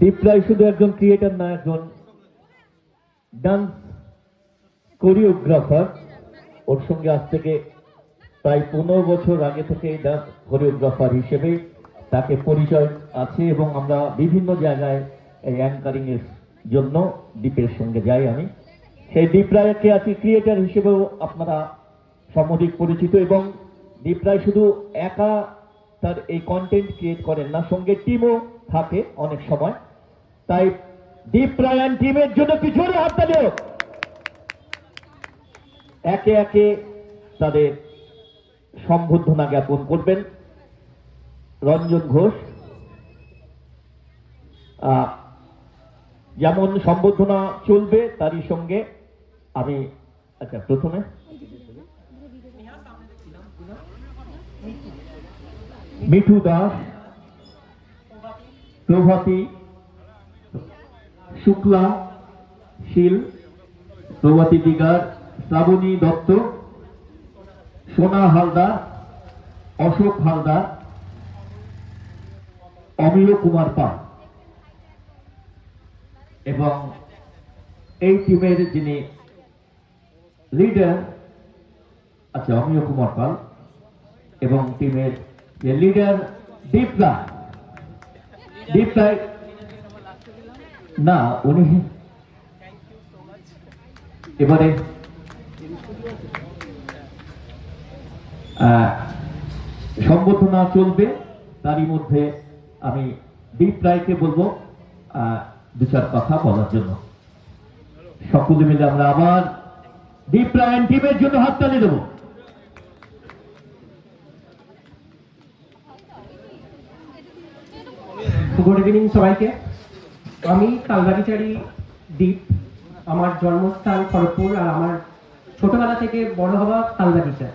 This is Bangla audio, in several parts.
দীপ রায় শুধু একজন ক্রিয়েটর না, একজন ডান্স কোরিওগ্রাফার। ওর সঙ্গে আজ থেকে প্রায় 15 বছর আগে থেকে ডান্স কোরিওগ্রাফার হিসেবে তাকে পরিচয় আছে এবং আমরা বিভিন্ন জায়গায় এই অ্যাঙ্কারিং এর জন্য দীপের সঙ্গে যাই। আমি সেই দীপ রায়কে আছি ক্রিয়েটর হিসেবেও আপনারা সমধিক পরিচিত। এবং দীপ রায় শুধু একা তার এই কন্টেন্ট ক্রিয়েট করেন না, সঙ্গে টিমও থাকে অনেক সময়। তাই দীপ রায় অ্যান্ড টিমের জন্য কি জোরে হাততালি হোক। একে একে তাদের সম্বর্ধনা জ্ঞাপন করবেন রঞ্জন ঘোষ। যেমন সম্বর্ধনা চলবে তারই সঙ্গে আমি প্রথমে মিঠু দাস, প্রভাতী শুক্লা শীল, প্রভাতী দিগার, শ্রাবণী দত্ত, সোনা হালদার, অশোক হালদার, অমিয় কুমার পাল এবং এই টিমের যিনি লিডার অমিয় কুমার পাল এবং টিমের যে লিডার দীপ রায়। দীপ রায় না, উনি এবারে সম্বোধনা চলবে, তারই মধ্যে আমি দীপ রায়কে বলবো দু চার কথা বলার জন্য। সকলে মিলে আমরা আবার দীপ রায় টিমের জন্য হাততালি দেব। গুড ইভিনিং সবাইকে। আমি তালবাগিচারি দীপ, আমার জন্মস্থান খড়গপুর, আর আমার ছোটবেলা থেকে বড় হওয়া তালবাগিচা।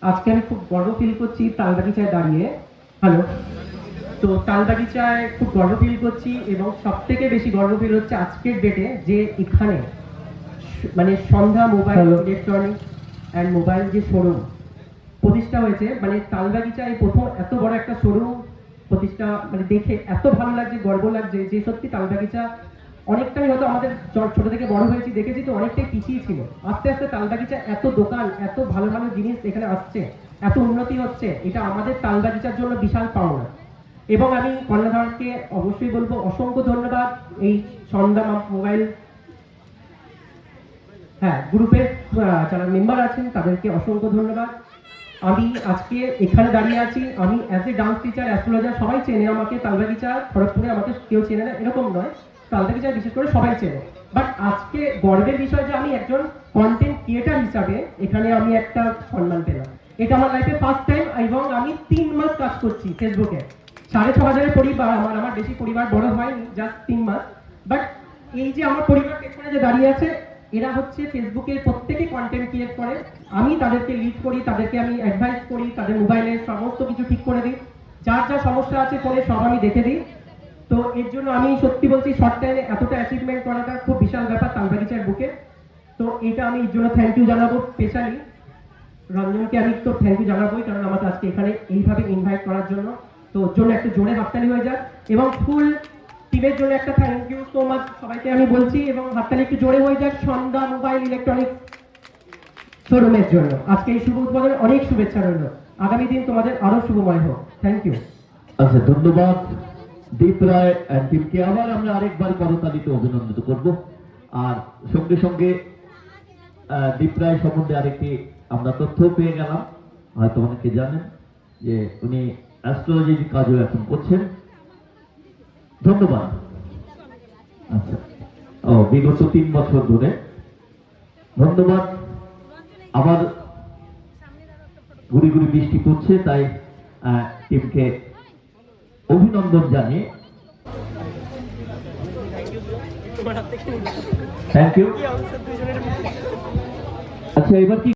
আজকে আমি খুব গর্ব ফিল করছি তালবাগিচায় দাঁড়িয়ে। হ্যালো, তো তালবাগিচায় খুব গর্ব ফিল করছি এবং সব থেকে বেশি গর্ব ফিল হচ্ছে আজকের ডেটে যে এখানে মানে সন্ধ্যা মোবাইল ইলেকট্রনিক্স অ্যান্ড মোবাইল যে শোরুম প্রতিষ্ঠা হয়েছে, মানে তালবাগিচায় প্রথম এত বড় একটা শোরুম প্রতিষ্ঠা, মানে দেখে এত ভালো লাগছে, গর্ব লাগছে যে সত্যি তালবাগিচা অনেকটাই হয়তো আমাদের ছোট থেকে বড় হয়েছি দেখেছি তো অনেকটাই পিছিয়ে ছিল। আস্তে আস্তে তালবাগিচা এত দোকান, এত ভালো ভালো জিনিস এখানে আসছে, এত উন্নতি হচ্ছে, এটা আমাদের তালবাগিচার জন্য বিশাল পাওনা। এবং আমি কর্ণধারকে অবশ্যই বলবো অসংখ্য ধন্যবাদ। এই সন্ধ্যা মোবাইল গ্রুপের যারা মেম্বার আছেন তাদেরকে অসংখ্য ধন্যবাদ। আমি আজকে এখানে দাঁড়িয়ে আছি, আমি as a dance teacher, astrologer, সবাই চেনে আমাকে। তালবাগিচা খড়গপুরে আমাকে কেউ চেনে না এরকম নয়, তালবাগিচা বিশেষ করে সবাই চেনে। বাট আজকে গর্বের বিষয় যে আমি একজন কন্টেন্ট ক্রিয়েটার হিসাবে এখানে আমি একটা সম্মান পেলাম। এটা আমার লাইফে ফার্স্ট টাইম এবং আমি 3 মাস কাজ করছি ফেসবুকে। 6,500 পরিবার আমার বেশি পরিবার বড় হয়নি, জাস্ট 3 মাস। বাট এই যে আমার পরিবার পেছনে যে দাঁড়িয়ে আছে, এরা হচ্ছে ফেসবুকে প্রত্যেকে কন্টেন্ট ক্রিয়েট করে। আমি তাদেরকে লিড করি, তাদেরকে আমি অ্যাডভাইস করি, তাদের মোবাইলের সমস্ত কিছু ঠিক করে দিই, যার যা সমস্যা আছে ফোনে সব আমি দেখে দিই। তো এর জন্য আমি সত্যি বলছি শর্ট টাইমে এতটা অ্যাচিভমেন্ট করাটা খুব বিশাল ব্যাপার তালবাগিচার বুকে। তো এটা আমি এর জন্য থ্যাংক ইউ জানাবো। স্পেশালি রঞ্জনকে আমি তো থ্যাংক ইউ জানাবোই, কারণ আমাকে আজকে এখানে এইভাবে ইনভাইট করার জন্য। তো ওর জন্য একটা জোরে হাততালি হয়ে যাক এবং ফুল টিমের জন্য একটা থ্যাংক ইউ সো মাচ সবাইকে আমি বলছি, এবং হাততালি একটু জোরে হয়ে যাক সন্ধ্যা মোবাইল ইলেকট্রনিক্স শোরুমের জন্য। আজকে এই শুভ উদ্বোধনের অনেক শুভেচ্ছা রইল, আগামী দিন তোমাদের আরো শুভময় হোক। Thank you. ধন্যবাদ দীপ রায় অ্যান্ড টিমকে। আবার আমরা আরেকবার করতালিতে অভিনন্দিত করব। আর সঙ্গে সঙ্গে দীপ রায় সম্বন্ধে আরেকটি আমরা তথ্য পেয়ে গেলাম, হয়তো অনেকে জানেন যে উনি অ্যাস্ট্রোলজির কাজও এখন করছেন। ধন্যবাদ। বিগত 3 বছর ধরে। ধন্যবাদ। আবার গুড়ি গুড়ি বৃষ্টি পড়ছে, তাই টিমকে অভিনন্দন জানিয়ে থ্যাংক ইউ। আচ্ছা, এবার কি